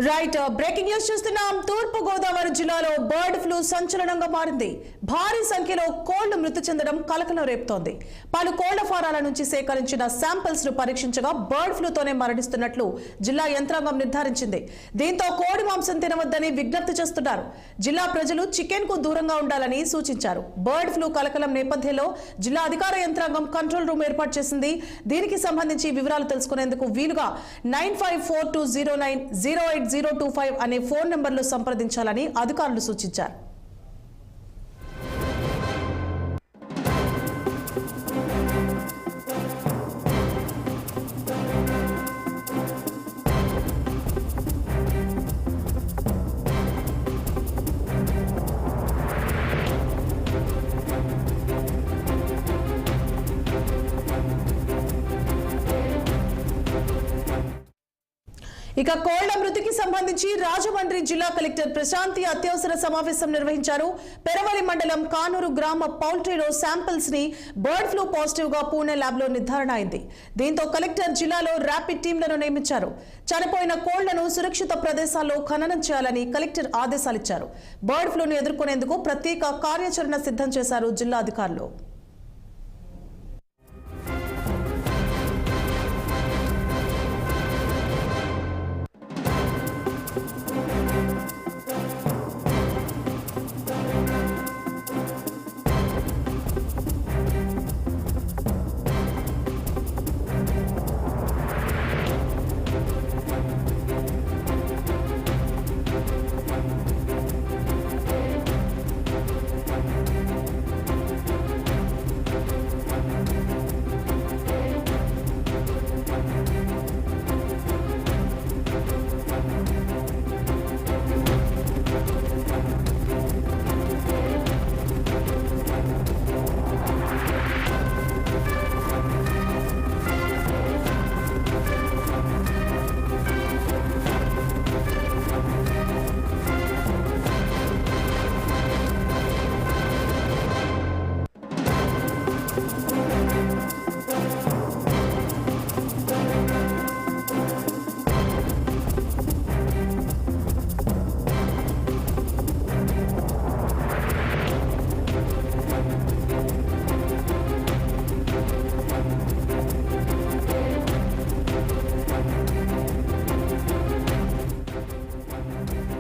Right breaking news చూస్తున్నాం. తూర్పు గోదావరి జిల్లాలో బర్డ్ ఫ్లూ సంచలనంగా మారింది. భారీ సంఖ్యలో కోళ్లు మృతి చెందడం కలకలం రేపుతోంది. పలు కోళ్ల ఫారాల నుంచి సేకరించిన శాంపిల్స్ ను పరీక్షించగా బర్డ్ ఫ్లూతోనే మరణిస్తున్నట్లు జిల్లా యంత్రాంగం నిర్ధారించింది. దీంతో కోడి మాంసం తినవద్దని విజ్ఞప్తి చేస్తున్నారు. జిల్లా ప్రజలు చికెన్ కు దూరంగా ఉండాలని సూచించారు. బర్డ్ ఫ్లూ కలకలం నేపథ్యంలో జిల్లా అధికార యంత్రాంగం కంట్రోల్ రూమ్ ఏర్పాటు చేసింది. దీనికి సంబంధించి వివరాలు తెలుసుకునేందుకు వీలుగా 9542090825 అనే ఫోన్ నంబర్లో సంప్రదించాలని అధికారులు సూచించారు. ఇక కోళ్ల మృతికి సంబంధించి రాజమండ్రి జిల్లా కలెక్టర్ ప్రశాంతి అత్యవసర సమావేశం నిర్వహించారు. పెరవలి మండలం కానూరు గ్రామ పౌల్ట్రీలో శాంపిల్స్ ని బర్డ్ ఫ్లూ పాజిటివ్ గా పూణే ల్యాబ్ లో నిర్ధారణ అయింది. దీంతో కలెక్టర్ జిల్లాలో ర్యాపిడ్ టీంలను నియమించారు. చనిపోయిన కోళ్లను సురక్షిత ప్రదేశాల్లో ఖననం చేయాలని కలెక్టర్ ఆదేశాలిచ్చారు. బర్డ్ ఫ్లూను ఎదుర్కొనేందుకు ప్రత్యేక కార్యాచరణ సిద్ధం చేశారు జిల్లా అధికారులు.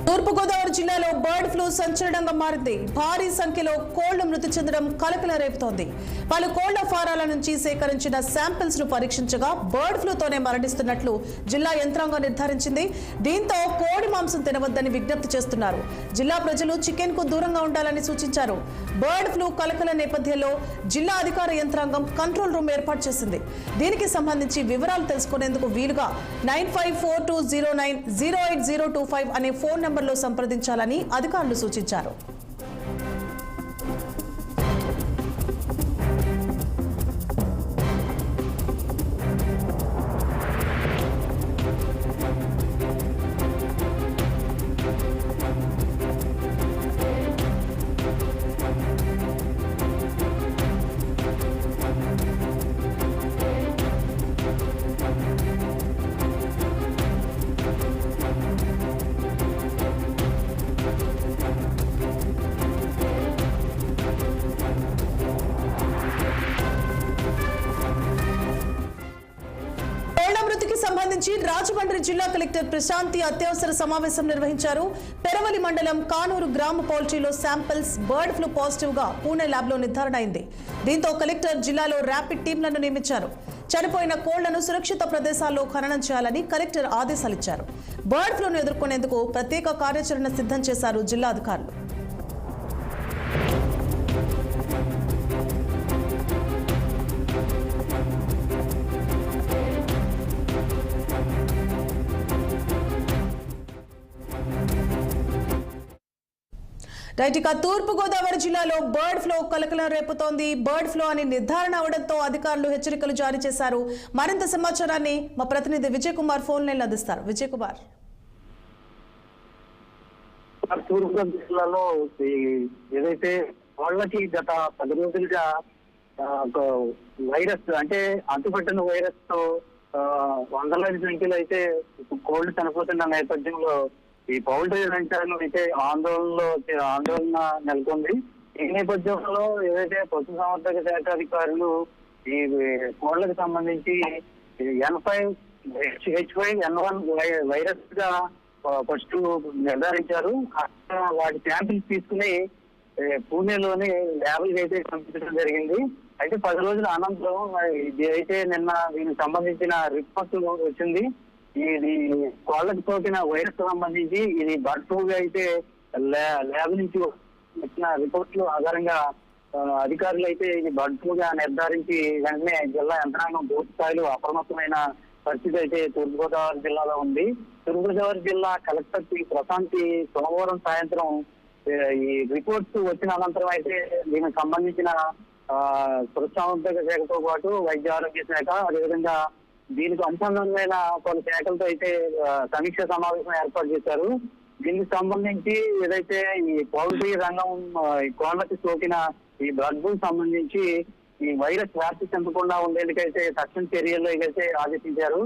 తూర్పుగోదావరి జిల్లాలో బర్డ్ ఫ్లూ సంచలనంగా మారింది. భారీ సంఖ్యలో కోళ్లు మృతి చెందడం కలకలం రేపుతోంది. పలు కోళ్ల ఫారాల నుంచి సేకరించిన శాంపిల్స్ ను పరీక్షించగా బర్డ్ ఫ్లూతోనే మరణిస్తున్నట్లు జిల్లా యంత్రాంగం నిర్ధారించింది. దీంతో కోడి మాంసం తినవద్దని విజ్ఞప్తి చేస్తున్నారు. జిల్లా ప్రజలు చికెన్ కు దూరంగా ఉండాలని సూచించారు. బర్డ్ ఫ్లూ కలకలం నేపథ్యంలో జిల్లా అధికార యంత్రాంగం కంట్రోల్ రూమ్ ఏర్పాటు చేసింది. దీనికి సంబంధించి వివరాలు తెలుసుకునేందుకు వీలుగా 9542090825 అనే ఫోన్ నంబర్లో సంప్రదించాలని అధికారులు సూచించారు. సంబంధించి రాజమండ్రి జిల్లా కలెక్టర్ ప్రశాంతి అత్యవసర సమావేశం నిర్వహించారు. పెరవలి మండలం కానూరు గ్రామ పౌల్ట్రీలో శాంపిల్స్ బర్డ్ ఫ్లూ పాజిటివ్ గా పూణే ల్యాబ్ లో నిర్ధారణ అయింది. దీంతో కలెక్టర్ జిల్లాలో ర్యాపిడ్ టీంలను నియమించారు. చనిపోయిన కోళ్లను సురక్షిత ప్రదేశాల్లో ఖననం చేయాలని కలెక్టర్ ఆదేశాలిచ్చారు. బర్డ్ ఫ్లూను ఎదుర్కొనేందుకు ప్రత్యేక కార్యాచరణ సిద్ధం చేశారు జిల్లా అధికారులు. రైట్ తూర్పు గోదావరి జిల్లాలో బర్డ్ ఫ్లూ కలకలం రేపుతోంది. బర్డ్ ఫ్లూ అని నిర్ధారణ అవడంతో అధికారులు హెచ్చరికలు జారీ చేశారు. మరింత సమాచారాన్ని మా ప్రతినిధి విజయ్ కుమార్ ఫోన్ లైన్ అందిస్తారు. విజయ్ కుమార్. తూర్పు జిల్లాలో ఏదైతే వాళ్ళకి గత 10 రోజులుగా వైరస్ అంటే అంటుపట్టిన వైరస్ తో వందలాది సంఖ్యలో అయితే కోళ్లు చనిపోతున్న నేపథ్యంలో ఈ పౌల్ట్రీ రంగాలు అయితే ఆందోళన నెలకొంది. ఈ నేపథ్యంలో ఏదైతే పశుసంవర్ధక శాఖ అధికారులు ఈ కోళ్లకు సంబంధించి H5N1 వైరస్ గా ఫస్ట్ నిర్ధారించారు. వాటి శాంపిల్స్ తీసుకుని పూణేలోని ల్యాబ్కి అయితే పంపించడం జరిగింది. అయితే 10 రోజుల అనంతరం ఇది అయితే నిన్న దీనికి సంబంధించిన రిపోర్ట్ వచ్చింది. ఇది కోళ్లకు సోకిన వైరస్ సంబంధించి ఇది బర్డ్ ఫ్లూగా అయితే ల్యాబ్ నుంచి వచ్చిన రిపోర్ట్లు ఆధారంగా అధికారులు అయితే ఇది బర్డ్ ఫ్లూగా నిర్ధారించి వెంటనే జిల్లా యంత్రాంగం పూర్తి స్థాయిలో అప్రమత్తమైన పరిస్థితి అయితే తూర్పుగోదావరి జిల్లాలో ఉంది. తూర్పుగోదావరి జిల్లా కలెక్టర్ ప్రశాంతి సోమవారం సాయంత్రం ఈ రిపోర్ట్స్ వచ్చిన అనంతరం అయితే దీనికి సంబంధించిన పశుసంవర్ధక శాఖతో పాటు వైద్య ఆరోగ్య శాఖ, అదేవిధంగా దీనికి అనుసంధానమైన పలు శాఖలతో అయితే సమీక్ష సమావేశం ఏర్పాటు చేశారు. దీనికి సంబంధించి ఏదైతే ఈ పౌల్ట్రీ రంగం కోళ్లకి సోకిన ఈ బ్లడ్ ఫ్లూ సంబంధించి ఈ వైరస్ వ్యాప్తి చెందకుండా ఉండేందుకైతే తక్షణ చర్యలు అయితే ఆదేశించారు.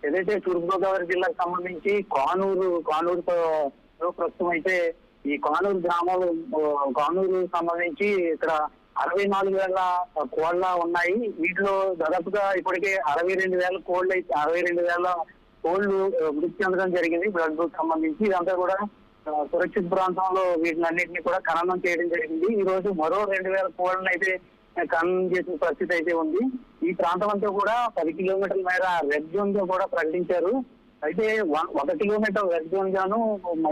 ఏదైతే తూర్పుగోదావరి జిల్లాకు సంబంధించి కానూరుతో ప్రస్తుతం అయితే ఈ కానూరు గ్రామాలు కానూరు సంబంధించి ఇక్కడ 64,000 కోళ్ల ఉన్నాయి. వీటిలో దాదాపుగా ఇప్పటికే 62,000 కోళ్లు అయితే 62,000 కోళ్లు మృతి చెందడం జరిగింది బ్లడ్ ఫ్లూ సంబంధించి. ఇదంతా కూడా సురక్షిత ప్రాంతంలో వీటినన్నింటినీ కూడా ఖననం చేయడం జరిగింది. ఈ రోజు మరో 2,000 కోళ్లను అయితే ఖననం చేసిన పరిస్థితి అయితే ఉంది. ఈ ప్రాంతం అంతా కూడా 10 కిలోమీటర్ల మేర రెడ్ జోన్ గా కూడా ప్రకటించారు. అయితే 1 కిలోమీటర్ రెడ్ జోన్ గాను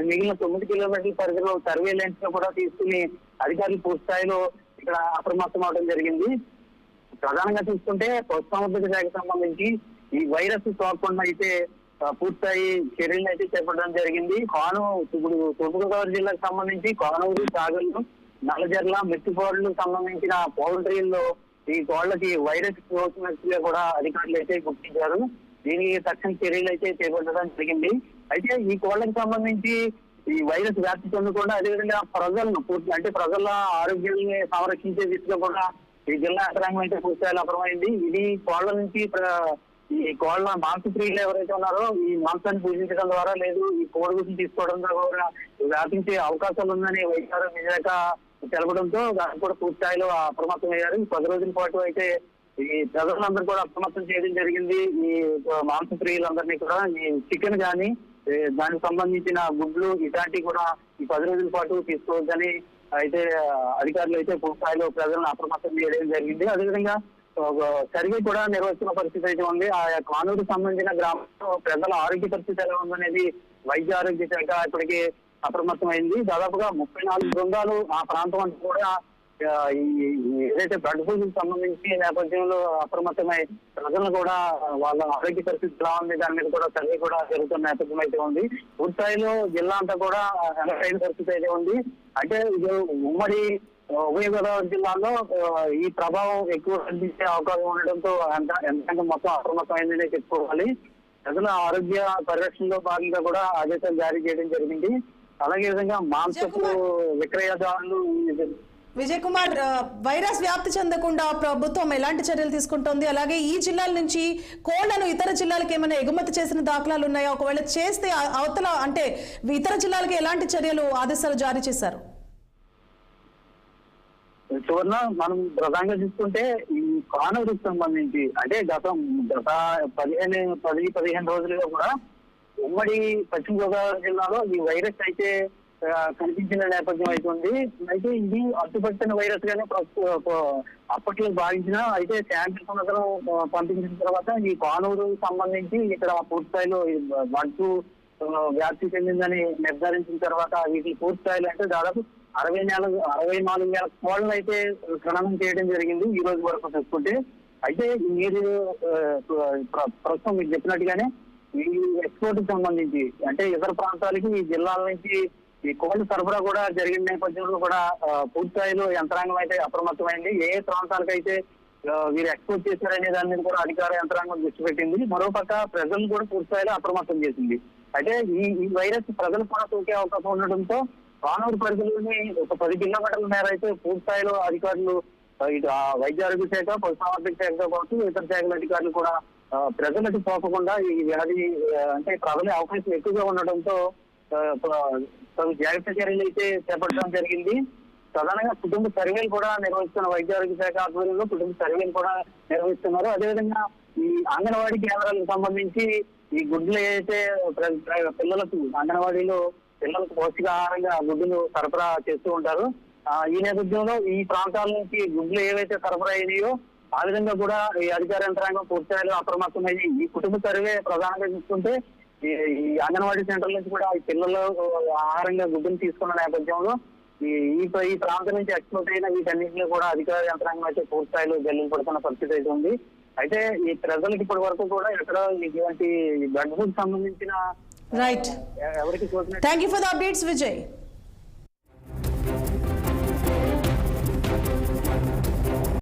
మిగిలిన 9 కిలోమీటర్ల పరిధిలో సర్వేలెన్స్ లో కూడా తీసుకుని అధికారులు పూర్తి స్థాయిలో ఇక్కడ అప్రమత్తం అవడం జరిగింది. ప్రధానంగా చూసుకుంటే పశుసంవర్ధక శాఖకు సంబంధించి ఈ వైరస్ సోకకుండా అయితే పూర్తిస్థాయి చర్యలు అయితే చేపట్టడం జరిగింది. ఇప్పుడు తూర్పుగోదావరి జిల్లాకు సంబంధించి కానూరు, సాగర్లు, నల్లజర్ల, మెట్టిపోర్లకు సంబంధించిన పౌల్ట్రీల్లో ఈ కోళ్లకి వైరస్ సోకినట్టుగా కూడా అధికారులు అయితే గుర్తించారు. దీనికి తక్షణ చర్యలు అయితే చేపట్టడం జరిగింది. అయితే ఈ కోళ్లకు సంబంధించి ఈ వైరస్ వ్యాప్తి చెందకుండా అదేవిధంగా ప్రజలను ప్రజల ఆరోగ్యాన్ని సంరక్షించే దిశగా కూడా ఈ జిల్లా యంత్రాంగం అయితే పూర్తిస్థాయిలో అప్రమైంది. ఇది కోళ్ల నుంచి ఈ కోళ్ల మాంసప్రియులు ఎవరైతే ఉన్నారో ఈ మాంసాన్ని పూజించడం ద్వారా లేదు ఈ కోడిగుడ్లు తీసుకోవడం ద్వారా వ్యాపించే అవకాశాలు ఉందని వైద్య ఆరోగ్య శాఖ తెలపడంతో దానికి కూడా పూర్తి స్థాయిలో అప్రమత్తం అయ్యారు. 10 రోజుల పాటు అయితే ఈ ప్రజలందరూ కూడా అప్రమత్తం చేయడం జరిగింది. ఈ మాంసప్రియులందరినీ కూడా ఈ చికెన్ కానీ దానికి సంబంధించిన గుడ్లు ఇలాంటివి కూడా ఈ 10 రోజుల పాటు తీసుకోవద్దని అయితే అధికారులు అయితే పూర్తి స్థాయిలో ప్రజలను అప్రమత్తం చేయడం జరిగింది. అదేవిధంగా సర్వే కూడా నిర్వహిస్తున్న పరిస్థితి అయితే ఉంది. ఆ కానూరు సంబంధించిన గ్రామంలో ప్రజల ఆరోగ్య పరిస్థితి ఎలా ఉందనేది వైద్య ఆరోగ్య శాఖ ఇప్పటికే అప్రమత్తమైంది. దాదాపుగా 34 బృందాలు ఆ ప్రాంతం అంతా కూడా ఏదైతే బ్లడ్ ఫ్లూకి సంబంధించి నేపథ్యంలో అప్రమత్తమై ప్రజలను కూడా వాళ్ళ ఆరోగ్య పరిస్థితి ఎలా ఉంది దాని మీద కూడా సర్వే కూడా జరుగుతున్న నేపథ్యం అయితే ఉంది. పూర్తిస్థాయిలో జిల్లా అంతా కూడా అయిన పరిస్థితి అయితే ఉంది. అంటే ఇది ఉమ్మడి ఉభయ గోదావరి జిల్లాలో ఈ ప్రభావం ఎక్కువ కనిపించే అవకాశం ఉండడంతో ఎంత మొత్తం అప్రమత్తమైందనే చెప్పుకోవాలి. ప్రజల ఆరోగ్య పరిరక్షణలో భాగంగా కూడా ఆదేశాలు జారీ చేయడం జరిగింది. అలాగే విధంగా మాంసపు విక్రయదారులు విజయ్ కుమార్, వైరస్ వ్యాప్తి చెందకుండా ప్రభుత్వం ఎలాంటి చర్యలు తీసుకుంటోంది? అలాగే ఈ జిల్లాల నుంచి కోళ్లను ఇతర జిల్లాలకు ఏమైనా ఎగుమతి చేసిన దాఖలాలు ఉన్నాయా? ఒకవేళ చేస్తే అవతల అంటే ఇతర జిల్లాలకు ఎలాంటి చర్యలు ఆదేశాలు జారీ చేశారు? సువర్ణ, మనం ప్రధానంగా చూసుకుంటే ఈ కానూరుకు సంబంధించి అంటే గత 10-15 రోజులుగా కూడా ఉమ్మడి పశ్చిమ గోదావరి జిల్లాలో ఈ వైరస్ అయితే కనిపించిన నేపథ్యం అయితే ఉంది. అయితే ఇది అడ్డుపట్టిన వైరస్ గానే అప్పట్లో భావించిన అయితే శాంపిల్స్ మాత్రం పంపించిన తర్వాత ఈ కానూరు సంబంధించి ఇక్కడ పూర్తి స్థాయిలో బర్డ్ వ్యాప్తి చెందిందని నిర్ధారించిన తర్వాత వీటి పూర్తి స్థాయిలో అంటే దాదాపు 64,000 కోళ్లను అయితే ఖననం చేయడం జరిగింది ఈ రోజు వరకు చూసుకుంటే. అయితే మీరు ప్రస్తుతం మీరు చెప్పినట్టుగానే ఈ ఎక్స్పోర్ట్ కి సంబంధించి అంటే ఇతర ప్రాంతాలకి ఈ జిల్లాల నుంచి ఈ కోళ్ల సరఫరా కూడా జరిగిన నేపథ్యంలో కూడా పూర్తి స్థాయిలో యంత్రాంగం అయితే అప్రమత్తమైంది. ఏ ప్రాంతాలకైతే వీరు ఎక్స్పోర్ట్ చేశారనే దాని మీద కూడా అధికార యంత్రాంగం దృష్టి పెట్టింది. మరోపక్క ప్రజలను కూడా పూర్తి స్థాయిలో అప్రమత్తం చేసింది. అయితే ఈ వైరస్ ప్రజలు కూడా సోకే అవకాశం ఉండడంతో కానూరు పరిధిలోని ఒక 10 కిలోమీటర్ల మేర అయితే పూర్తి స్థాయిలో అధికారులు వైద్య ఆరోగ్య శాఖ, పశుసంవర్ధక శాఖతో పాటు ఇతర శాఖల అధికారులు కూడా ప్రజలకు పోకుండా ఈ వ్యాధి అంటే ప్రబలే అవకాశం ఎక్కువగా ఉండడంతో తగు జాగ్రత్త చర్యలు అయితే చేపట్టడం జరిగింది. ప్రధానంగా కుటుంబ సర్వేలు కూడా నిర్వహిస్తున్న వైద్య ఆరోగ్య శాఖ ఆధ్వర్యంలో కుటుంబ సర్వేలు కూడా నిర్వహిస్తున్నారు. అదేవిధంగా ఈ అంగన్వాడీ కేంద్రాలకు సంబంధించి ఈ గుడ్లు ఏదైతే పిల్లలకు అంగన్వాడీలో పిల్లలకు పౌష్టికాహారంగా గుడ్డులు సరఫరా చేస్తూ ఉంటారు. ఈ నేపథ్యంలో ఈ ప్రాంతాల నుంచి గుడ్లు ఏవైతే సరఫరా అయినాయో ఆ విధంగా కూడా ఈ అధికార యంత్రాంగం పూర్తిస్థాయిలో అప్రమత్తమయ్యి ఈ కుటుంబ సర్వే ప్రధానంగా చూసుకుంటే ఈ అంగన్వాడీ సెంటర్ నుంచి కూడా ఈ పిల్లలు ఆహారంగా గుడ్డును తీసుకున్న నేపథ్యంలో ఈ ప్రాంతం నుంచి ఎక్స్పోర్ట్ అయిన వీటన్నింటినీ కూడా అధికార యంత్రాంగం అయితే పూర్తిస్థాయిలో జల్లులు పడుతున్న పరిస్థితి అయితే ఉంది. అయితే ఈ ప్రజలకు ఇప్పటి వరకు కూడా ఎక్కడ ఇటువంటి బర్డ్ ఫ్లూకి సంబంధించిన రైట్. ఎవరికి thank you for the updates Vijay.